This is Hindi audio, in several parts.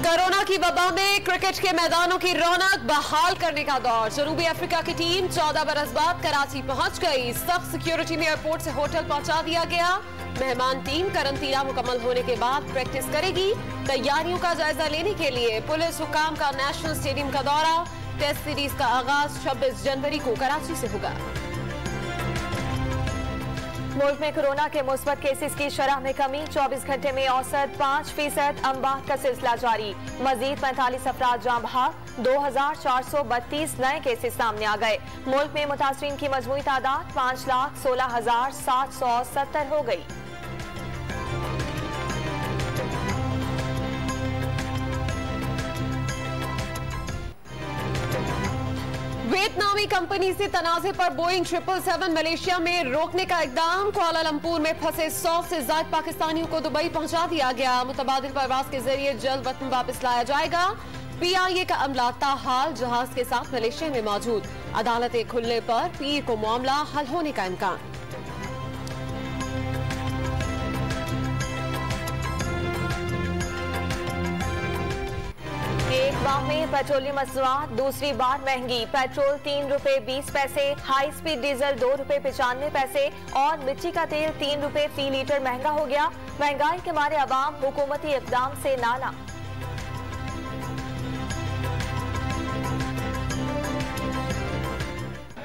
कोरोना की वबा में क्रिकेट के मैदानों की रौनक बहाल करने का दौर। जनूबी अफ्रीका की टीम 14 बरस बाद कराची पहुंच गई। सख्त सिक्योरिटी में एयरपोर्ट से होटल पहुंचा दिया गया। मेहमान टीम करंतना मुकम्मल होने के बाद प्रैक्टिस करेगी। तैयारियों का जायजा लेने के लिए पुलिस हुकाम का नेशनल स्टेडियम का दौरा। टेस्ट सीरीज का आगाज 26 जनवरी को कराची से होगा। मुल्क में कोरोना के मुस्बत केसेस की शरह में कमी। 24 घंटे में औसत 5%। अमवात का सिलसिला जारी। मजीद 45 अफराद जान बहक। 2432 नए केसेस सामने आ गए। मुल्क में मुतासरीन की मजमूई तादाद 5,16,770 हो गई। वियतनामी कंपनी से तनाजे पर बोइंग 777 मलेशिया में रोकने का इकदाम। कुआलालंपुर में फंसे 100 से ज्यादा पाकिस्तानियों को दुबई पहुंचा दिया गया। मुतबादिल परवाज के जरिए जल्द वतन वापस लाया जाएगा। PIA का अमला ताहाल जहाज के साथ मलेशिया में मौजूद। अदालतें खुलने पर पीर को मामला हल होने का इम्कान। एक माह में पेट्रोलियम मसनूआत दूसरी बार महंगी। पेट्रोल 3 रुपए 20 पैसे, हाई स्पीड डीजल 2 रुपए 95 पैसे और मिट्टी का तेल 3 रुपए फी लीटर महंगा हो गया। महंगाई के मारे अवाम हुकूमती इक़दाम से नाला।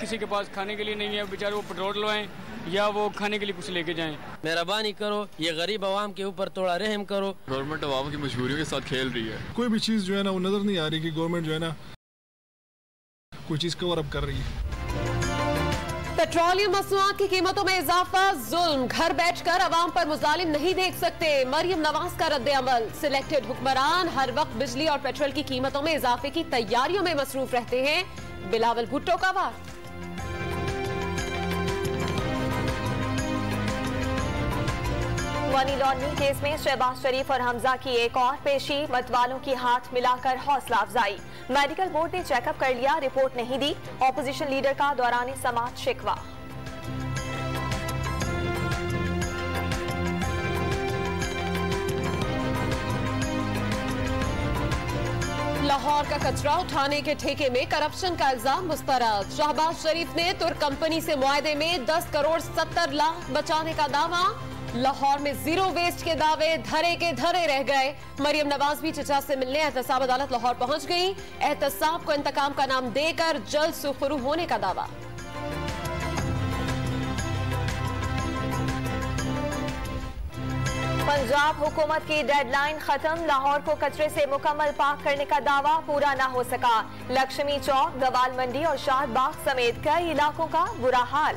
किसी के पास खाने के लिए नहीं है, बेचारे वो पेट्रोल लवाएं या वो खाने के लिए कुछ लेके जाएं। मेहरबानी करो, ये गरीब आवाम के ऊपर थोड़ा रहम करो। गवर्नमेंट आवाम की मजबूरियों के साथ खेल रही है। कोई भी चीज जो है ना वो नजर नहीं आ रही कि गवर्नमेंट जो है ना कोई चीज कवर अप कर रही है। पेट्रोलियम मसनूआत की कीमतों में इजाफा जुल्म। घर बैठकर अवाम पर मुजालिम नहीं देख सकते। मरियम नवाज का रद्द अमल। सिलेक्टेड हुक्मरान हर वक्त बिजली और पेट्रोल की कीमतों में इजाफे की तैयारियों में मसरूफ रहते हैं। बिलावल भुट्टो का वार। मनी लॉन्ड्रिंग केस में शहबाज शरीफ और हमजा की एक और पेशी। मतवालों की हाथ मिलाकर हौसला अफजाई। मेडिकल बोर्ड ने चेकअप कर लिया, रिपोर्ट नहीं दी। ऑपोजिशन लीडर का दौरान समाअत शिकवा। लाहौर का कचरा उठाने के ठेके में करप्शन का इल्जाम मुस्तरद। शहबाज शरीफ ने तुर्क कंपनी से मुआहदे में 10 करोड़ 70 लाख बचाने का दावा। लाहौर में जीरो वेस्ट के दावे धरे के धरे रह गए। मरियम नवाज भी चचा से मिलने एहतसाब अदालत लाहौर पहुंच गई। एहतसाब को इंतकाम का नाम देकर जल्द सुखरू होने का दावा। पंजाब हुकूमत की डेडलाइन खत्म। लाहौर को कचरे से मुकम्मल पाक करने का दावा पूरा न हो सका। लक्ष्मी चौक, गवाल मंडी और शाद बाग समेत कई इलाकों का बुरा हाल।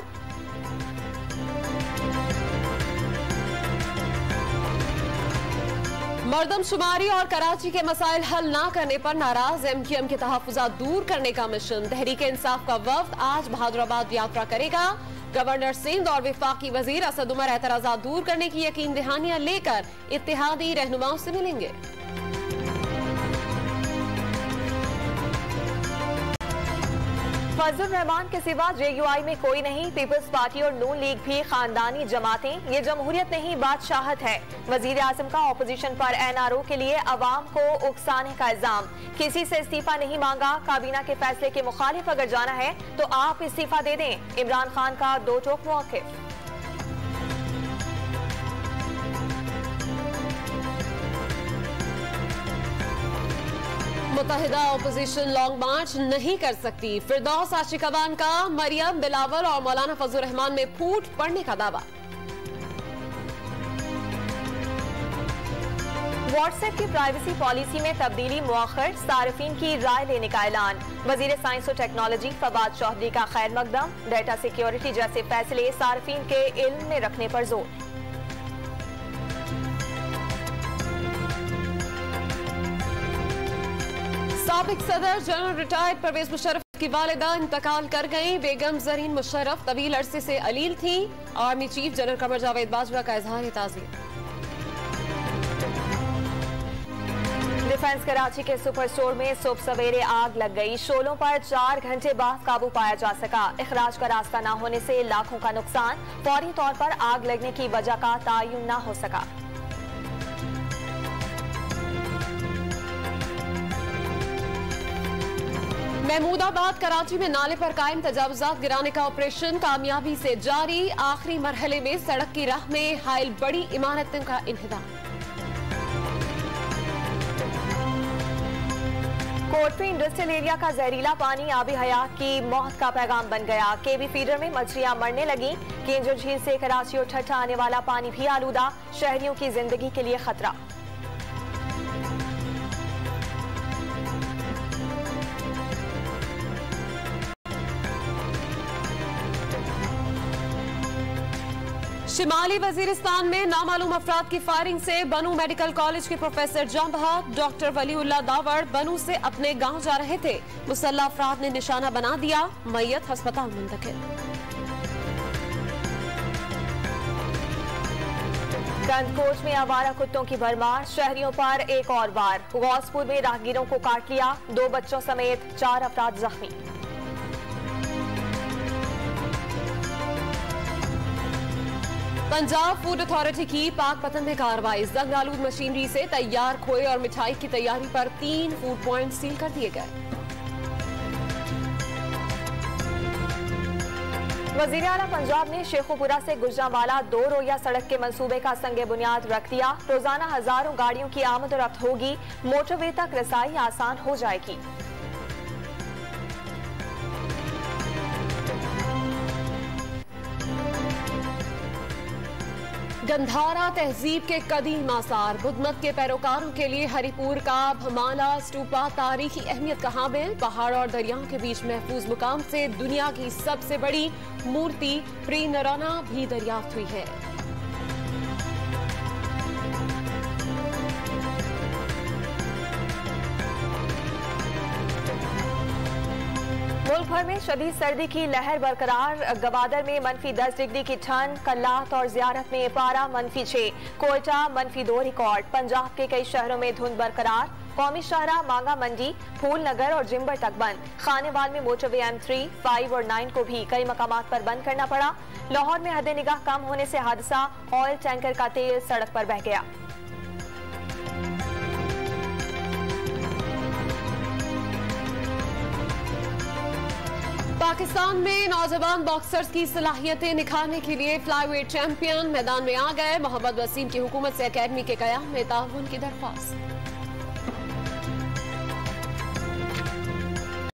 मर्दमशुमारी और कराची के मसाइल हल न करने पर नाराज MQM के तहफ्फुज़ात दूर करने का मिशन। तहरीक इंसाफ का वफ्द आज बहादुराबाद यात्रा करेगा। गवर्नर सिंध और वफाकी वजीर असद उमर एतराज़ात दूर करने की यकीन दहानियां लेकर इत्तेहादी रहनुमाओं से मिलेंगे। फजल रहमान के सिवा JUI में कोई नहीं। पीपल्स पार्टी और नून लीग भी खानदानी जमातें। ये जमहूरियत नहीं बादशाहत है। वजीर आजम का ऑपोजिशन पर NRO के लिए अवाम को उकसाने का इल्जाम। किसी से इस्तीफा नहीं मांगा। काबीना के फैसले के मुखालिफ अगर जाना है तो आप इस्तीफा दे दें। इमरान खान का दो टोक मौक़िफ़। मुत्तहिदा ऑपोजिशन लॉन्ग मार्च नहीं कर सकती। फिरदौस आशिकवान का मरियम, बिलावल और मौलाना फजल रहमान में फूट पड़ने का दावा। व्हाट्सएप की प्राइवेसी पॉलिसी में तब्दीली मुअख्खर। सार्फिन की राय लेने का ऐलान। वजीर साइंस और टेक्नोलॉजी फवाद चौधरी का खैर मकदम। डेटा सिक्योरिटी जैसे फैसले सार्फिन के इल्म में रखने पर जोर। साबिक सदर जनरल रिटायर्ड परवेज मुशर्रफ की वालिदा इंतकाल कर गई। बेगम जरीन मुशर्रफ तवील अरसे से अलील थी। Army chief general Qamar Javed Bajwa का इजहार ताज़ियत। डिफेंस कराची के सुपर स्टोर में सुबह सवेरे आग लग गई। शोलों पर 4 घंटे बाद काबू पाया जा सका। इखराज का रास्ता न होने से लाखों का नुकसान। फौरी तौर पर आग लगने की वजह का तायुन न हो सका। महमूदाबाद कराची में नाले पर कायम तजावुजात गिराने का ऑपरेशन कामयाबी से जारी। आखिरी मरहले में सड़क की राह में हायल बड़ी इमारतों का इन्हिदाम। कोटरी इंडस्ट्रियल एरिया का जहरीला पानी आबी हयात की मौत का पैगाम बन गया। केबी फीडर में मछलियां मरने लगी। केंजर झील से कराची और ठट्ठा आने वाला पानी भी आलूदा, शहरियों की जिंदगी के लिए खतरा। शिमाली वजीरिस्तान में नामालूम अफराद की फायरिंग से बनू मेडिकल कॉलेज के प्रोफेसर जान बहक। डॉक्टर वलीउल्लाह दावड़ बनू से अपने गांव जा रहे थे। मुसल्लह अफराद ने निशाना बना दिया। मैयत अस्पताल मुंतकिल। गंदकोट में आवारा कुत्तों की भरमार, शहरियों पर एक और बार। गौसपुर में राहगीरों को काट लिया। 2 बच्चों समेत 4 अफराद जख्मी। पंजाब फूड अथॉरिटी की पाकपतन में कार्रवाई। जंग आलूद मशीनरी से तैयार खोए और मिठाई की तैयारी पर 3 फूड पॉइंट सील कर दिए गए। वजीर आला पंजाब ने शेखुपुरा से गुजरांवाला 2 रोया सड़क के मंसूबे का संगे बुनियाद रख दिया। रोजाना हजारों गाड़ियों की आमद और रफ्त होगी। मोटरवे तक रसाई आसान हो जाएगी। गंधारा तहजीब के कदीम आसार। बुद्ध मत के पैरोकारों के लिए हरिपुर का भमाला स्टूपा तारीखी अहमियत का हामिल। पहाड़ और दरियाओं के बीच महफूज मुकाम से दुनिया की सबसे बड़ी मूर्ति प्री नराना भी दरियाफ्त हुई है। मुल्क भर में शदीद सर्दी की लहर बरकरार। गवादर में -10 डिग्री की ठंड। कल्लात और जियारत में पारा -6। कोयटा -2 रिकॉर्ड। पंजाब के कई शहरों में धुंध बरकरार। कौमी शाहरा मांगा मंडी, फूल नगर और जिम्बर तक बंद। खानेवाल में मोटरवे M3, 5 और 9 को भी कई मकामात पर बंद करना पड़ा। लाहौर में हद निगाह कम होने से हादसा, ऑयल टैंकर का तेल सड़क पर बह गया। पाकिस्तान में नौजवान बॉक्सर्स की सलाहियतें निखारने के लिए फ्लाईवेट चैंपियन मैदान में आ गए। मोहम्मद वसीम की हुकूमत से अकेडमी के कयाम में ताउन की दरख्वास्त।